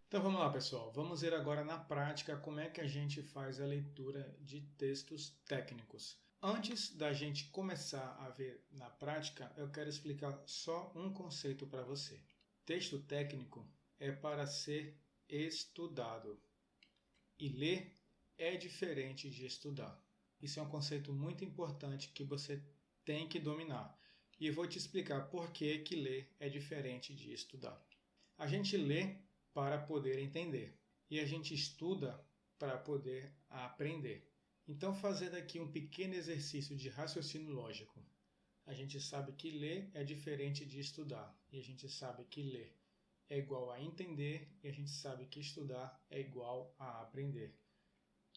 Então vamos lá, pessoal. Vamos ver agora na prática como é que a gente faz a leitura de textos técnicos. Antes da gente começar a ver na prática, eu quero explicar só um conceito para você. Texto técnico é para ser estudado e ler é diferente de estudar. Isso é um conceito muito importante que você tem que dominar. E eu vou te explicar por que ler é diferente de estudar. A gente lê para poder entender e a gente estuda para poder aprender. Então, fazendo aqui um pequeno exercício de raciocínio lógico, a gente sabe que ler é diferente de estudar e a gente sabe que ler é igual a entender e a gente sabe que estudar é igual a aprender.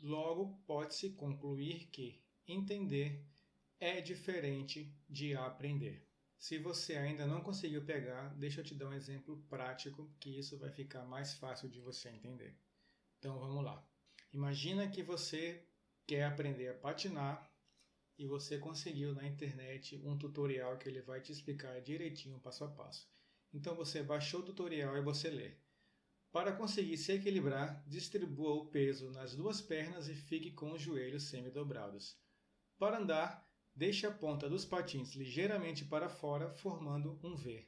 Logo, pode-se concluir que entender é diferente de aprender. Se você ainda não conseguiu pegar, deixa eu te dar um exemplo prático que isso vai ficar mais fácil de você entender. Então vamos lá. Imagina que você quer aprender a patinar e você conseguiu na internet um tutorial que ele vai te explicar direitinho passo a passo. Então você baixou o tutorial e você lê. Para conseguir se equilibrar, distribua o peso nas duas pernas e fique com os joelhos semi-dobrados. Para andar, deixe a ponta dos patins ligeiramente para fora, formando um V.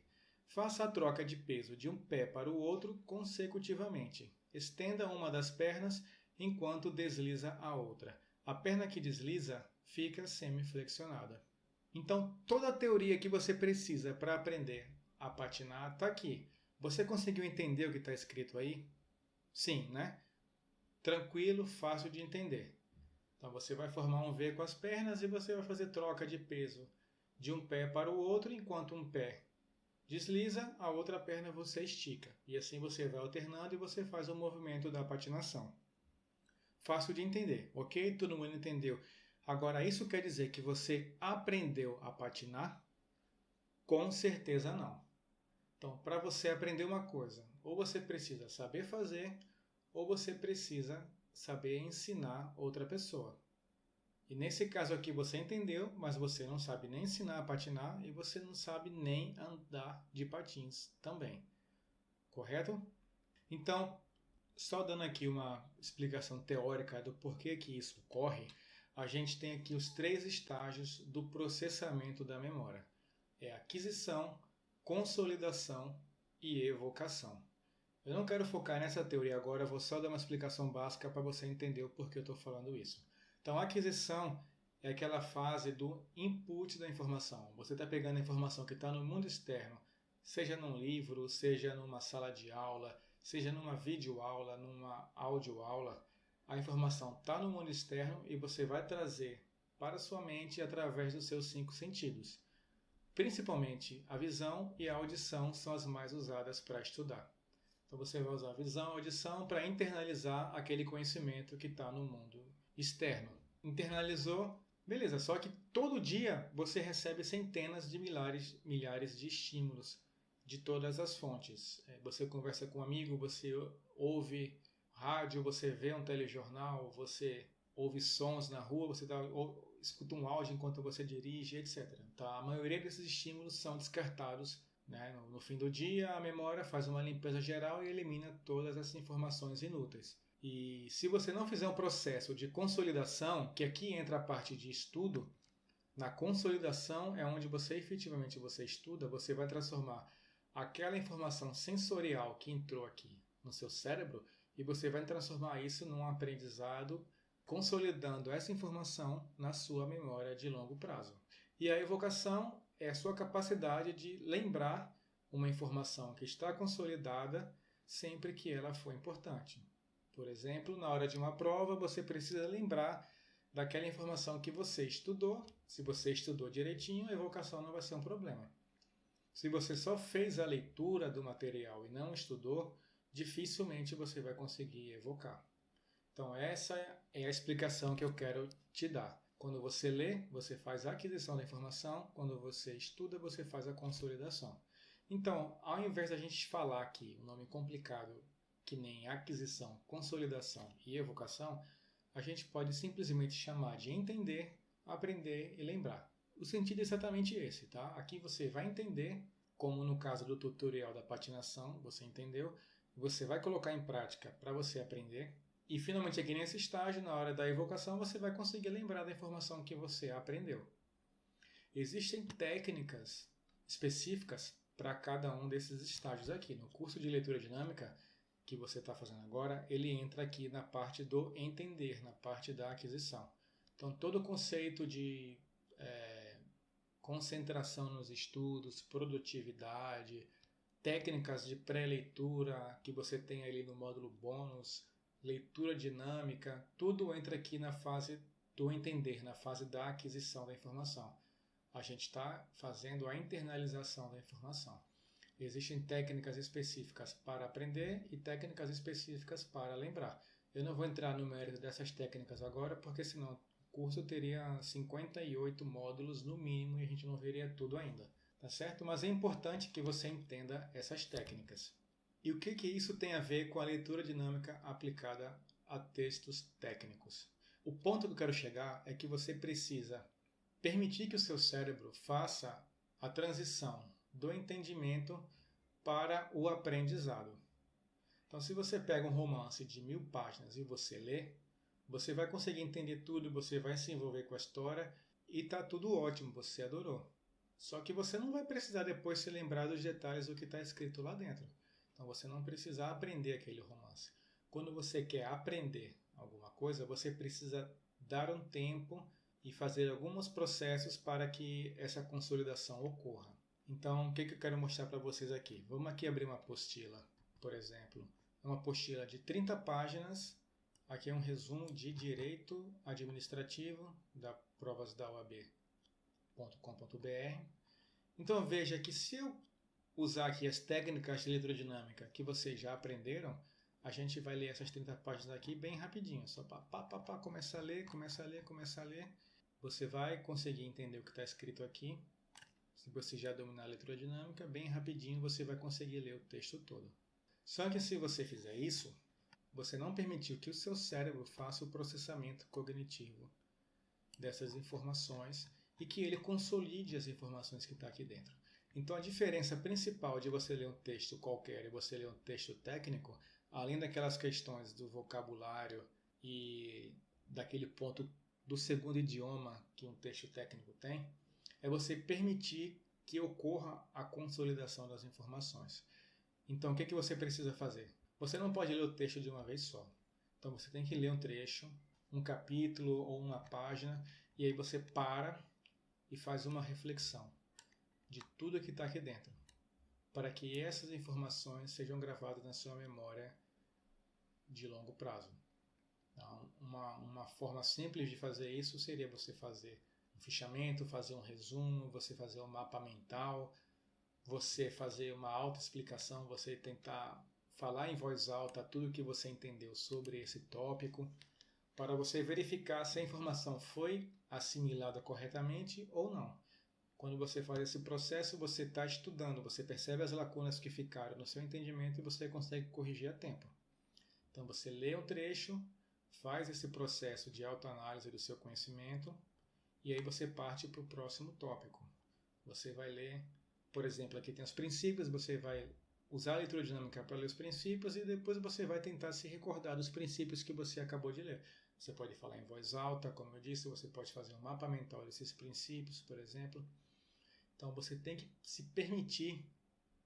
Faça a troca de peso de um pé para o outro consecutivamente. Estenda uma das pernas enquanto desliza a outra. A perna que desliza fica semi-flexionada. Então, toda a teoria que você precisa para aprender a patinar está aqui. Você conseguiu entender o que está escrito aí? Sim, né? Tranquilo, fácil de entender. Então você vai formar um V com as pernas e você vai fazer troca de peso de um pé para o outro, enquanto um pé desliza, a outra perna você estica. E assim você vai alternando e você faz o movimento da patinação. Fácil de entender, ok? Todo mundo entendeu. Agora, isso quer dizer que você aprendeu a patinar? Com certeza não. Então, para você aprender uma coisa, ou você precisa saber fazer, ou você precisa saber ensinar outra pessoa. E nesse caso aqui você entendeu, mas você não sabe nem ensinar a patinar e você não sabe nem andar de patins também. Correto? Então, só dando aqui uma explicação teórica do porquê que isso ocorre, a gente tem aqui os três estágios do processamento da memória. É aquisição, consolidação e evocação. Eu não quero focar nessa teoria agora, vou só dar uma explicação básica para você entender o porquê eu estou falando isso. Então, a aquisição é aquela fase do input da informação. Você está pegando a informação que está no mundo externo, seja num livro, seja numa sala de aula, seja numa videoaula, numa audioaula. A informação está no mundo externo e você vai trazer para a sua mente através dos seus cinco sentidos. Principalmente a visão e a audição são as mais usadas para estudar. Então você vai usar a visão e a audição para internalizar aquele conhecimento que está no mundo externo. Internalizou, beleza, só que todo dia você recebe centenas de milhares de estímulos de todas as fontes. Você conversa com um amigo, você ouve rádio, você vê um telejornal, você ouve sons na rua, você escuta um áudio enquanto você dirige, etc. Tá? A maioria desses estímulos são descartados, né? No fim do dia, a memória faz uma limpeza geral e elimina todas essas informações inúteis. E se você não fizer um processo de consolidação, que aqui entra a parte de estudo, na consolidação é onde você efetivamente você estuda, você vai transformar aquela informação sensorial que entrou aqui no seu cérebro e você vai transformar isso num aprendizado, consolidando essa informação na sua memória de longo prazo. E a evocação é a sua capacidade de lembrar uma informação que está consolidada sempre que ela for importante. Por exemplo, na hora de uma prova, você precisa lembrar daquela informação que você estudou. Se você estudou direitinho, a evocação não vai ser um problema. Se você só fez a leitura do material e não estudou, dificilmente você vai conseguir evocar. Então essa é a explicação que eu quero te dar. Quando você lê, você faz a aquisição da informação. Quando você estuda, você faz a consolidação. Então, ao invés da gente falar aqui um nome complicado que nem aquisição, consolidação e evocação, a gente pode simplesmente chamar de entender, aprender e lembrar. O sentido é exatamente esse, tá? Aqui você vai entender, como no caso do tutorial da patinação, você entendeu, você vai colocar em prática para você aprender. E finalmente aqui nesse estágio, na hora da evocação, você vai conseguir lembrar da informação que você aprendeu. Existem técnicas específicas para cada um desses estágios aqui. No curso de leitura dinâmica que você está fazendo agora, ele entra aqui na parte do entender, na parte da aquisição. Então, todo o conceito de concentração nos estudos, produtividade, técnicas de pré-leitura que você tem ali no módulo bônus, leitura dinâmica, tudo entra aqui na fase do entender, na fase da aquisição da informação. A gente está fazendo a internalização da informação. Existem técnicas específicas para aprender e técnicas específicas para lembrar. Eu não vou entrar no mérito dessas técnicas agora, porque senão o curso teria 58 módulos no mínimo e a gente não veria tudo ainda, tá certo? Mas é importante que você entenda essas técnicas. E o que isso tem a ver com a leitura dinâmica aplicada a textos técnicos? O ponto que eu quero chegar é que você precisa permitir que o seu cérebro faça a transição do entendimento para o aprendizado. Então, se você pega um romance de 1000 páginas e você lê, você vai conseguir entender tudo, você vai se envolver com a história e está tudo ótimo, você adorou. Só que você não vai precisar depois se lembrar dos detalhes do que está escrito lá dentro. Então, você não precisa aprender aquele romance. Quando você quer aprender alguma coisa, você precisa dar um tempo e fazer alguns processos para que essa consolidação ocorra. Então, o que eu quero mostrar para vocês aqui? Vamos aqui abrir uma apostila, por exemplo. É uma apostila de 30 páginas. Aqui é um resumo de Direito Administrativo, da provas da OAB.com.br. Então, veja que se eu usar aqui as técnicas de leitura dinâmica que vocês já aprenderam, a gente vai ler essas 30 páginas aqui bem rapidinho. Só começa a ler. Você vai conseguir entender o que está escrito aqui. Se você já dominar a leitura dinâmica, bem rapidinho você vai conseguir ler o texto todo. Só que se você fizer isso, você não permitiu que o seu cérebro faça o processamento cognitivo dessas informações e que ele consolide as informações que estão aqui dentro. Então, a diferença principal de você ler um texto qualquer e você ler um texto técnico, além daquelas questões do vocabulário e daquele ponto do segundo idioma que um texto técnico tem, é você permitir que ocorra a consolidação das informações. Então, o que você precisa fazer? Você não pode ler o texto de uma vez só. Então, você tem que ler um trecho, um capítulo ou uma página, e aí você para e faz uma reflexão de tudo que está aqui dentro, para que essas informações sejam gravadas na sua memória de longo prazo. Então, uma forma simples de fazer isso seria você fazer um fichamento, fazer um resumo, você fazer um mapa mental, você fazer uma autoexplicação, você tentar falar em voz alta tudo o que você entendeu sobre esse tópico, para você verificar se a informação foi assimilada corretamente ou não. Quando você faz esse processo, você está estudando, você percebe as lacunas que ficaram no seu entendimento e você consegue corrigir a tempo. Então você lê um trecho, faz esse processo de autoanálise do seu conhecimento e aí você parte para o próximo tópico. Você vai ler, por exemplo, aqui tem os princípios, você vai usar a leitura dinâmica para ler os princípios e depois você vai tentar se recordar dos princípios que você acabou de ler. Você pode falar em voz alta, como eu disse, você pode fazer um mapa mental desses princípios, por exemplo. Então você tem que se permitir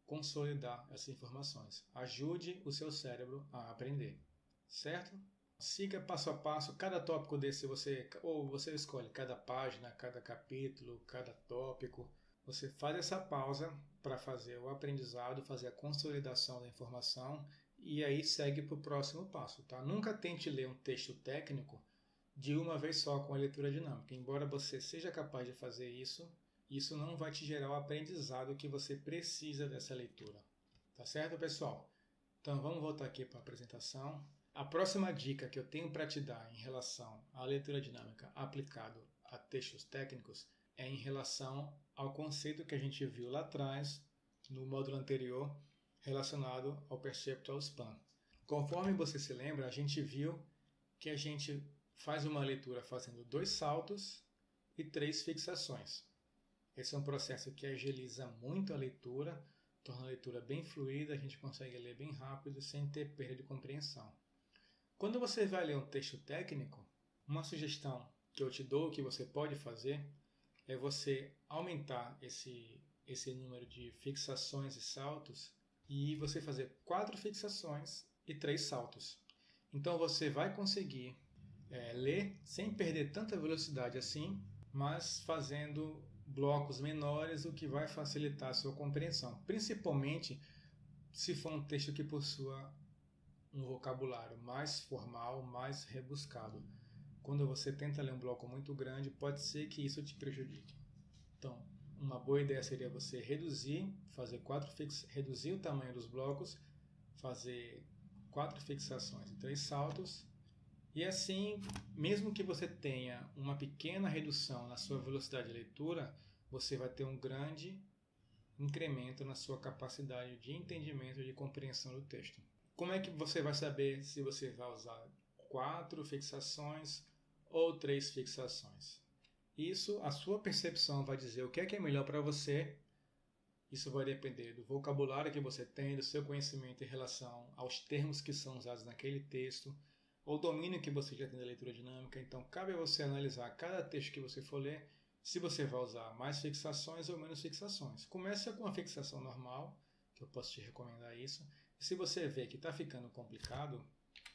consolidar essas informações. Ajude o seu cérebro a aprender, certo? Siga passo a passo, cada tópico desse você escolhe cada página, cada capítulo, cada tópico. Você faz essa pausa para fazer o aprendizado, fazer a consolidação da informação e aí segue para o próximo passo. Tá? Nunca tente ler um texto técnico de uma vez só com a leitura dinâmica. Embora você seja capaz de fazer isso, isso não vai te gerar o aprendizado que você precisa dessa leitura. Tá certo, pessoal? Então vamos voltar aqui para a apresentação. A próxima dica que eu tenho para te dar em relação à leitura dinâmica aplicado a textos técnicos é em relação ao conceito que a gente viu lá atrás, no módulo anterior, relacionado ao Perceptual Span. Conforme você se lembra, a gente viu que a gente faz uma leitura fazendo 2 saltos e 3 fixações. Esse é um processo que agiliza muito a leitura, torna a leitura bem fluida, a gente consegue ler bem rápido sem ter perda de compreensão. Quando você vai ler um texto técnico, uma sugestão que eu te dou, que você pode fazer, é você aumentar esse número de fixações e saltos e você fazer 4 fixações e 3 saltos. Então você vai conseguir ler sem perder tanta velocidade assim, mas fazendo blocos menores, o que vai facilitar a sua compreensão, principalmente se for um texto que possua um vocabulário mais formal, mais rebuscado. Quando você tenta ler um bloco muito grande, pode ser que isso te prejudique. Então, uma boa ideia seria você reduzir o tamanho dos blocos, fazer 4 fixações e 3 saltos, e assim, mesmo que você tenha uma pequena redução na sua velocidade de leitura, você vai ter um grande incremento na sua capacidade de entendimento e de compreensão do texto. Como é que você vai saber se você vai usar 4 fixações ou 3 fixações? Isso, a sua percepção vai dizer o que é melhor para você. Isso vai depender do vocabulário que você tem, do seu conhecimento em relação aos termos que são usados naquele texto, ou domínio que você já tem da leitura dinâmica. Então, cabe a você analisar cada texto que você for ler, se você vai usar mais fixações ou menos fixações. Começa com a fixação normal, que eu posso te recomendar isso. E se você vê que está ficando complicado,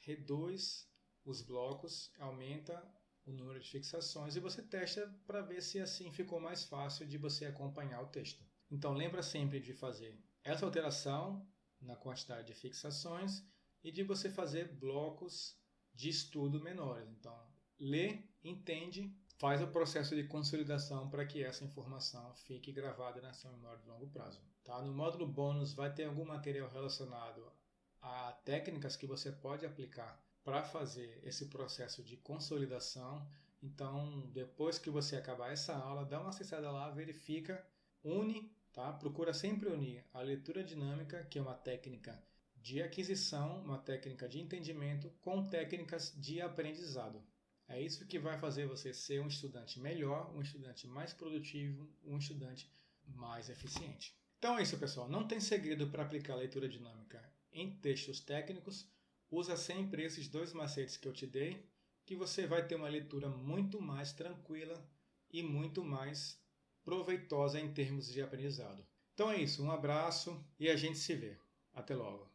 reduz os blocos, aumenta o número de fixações e você testa para ver se assim ficou mais fácil de você acompanhar o texto. Então, lembra sempre de fazer essa alteração na quantidade de fixações e de você fazer blocos de estudo menores. Então, lê, entende, faz o processo de consolidação para que essa informação fique gravada na sua memória de longo prazo. Tá? No módulo bônus vai ter algum material relacionado a técnicas que você pode aplicar para fazer esse processo de consolidação. Então, depois que você acabar essa aula, dá uma acessada lá, verifica, une, tá? Procura sempre unir a leitura dinâmica, que é uma técnica de aquisição, uma técnica de entendimento, com técnicas de aprendizado. É isso que vai fazer você ser um estudante melhor, um estudante mais produtivo, um estudante mais eficiente. Então é isso, pessoal. Não tem segredo para aplicar a leitura dinâmica em textos técnicos. Usa sempre esses 2 macetes que eu te dei, que você vai ter uma leitura muito mais tranquila e muito mais proveitosa em termos de aprendizado. Então é isso. Um abraço e a gente se vê. Até logo.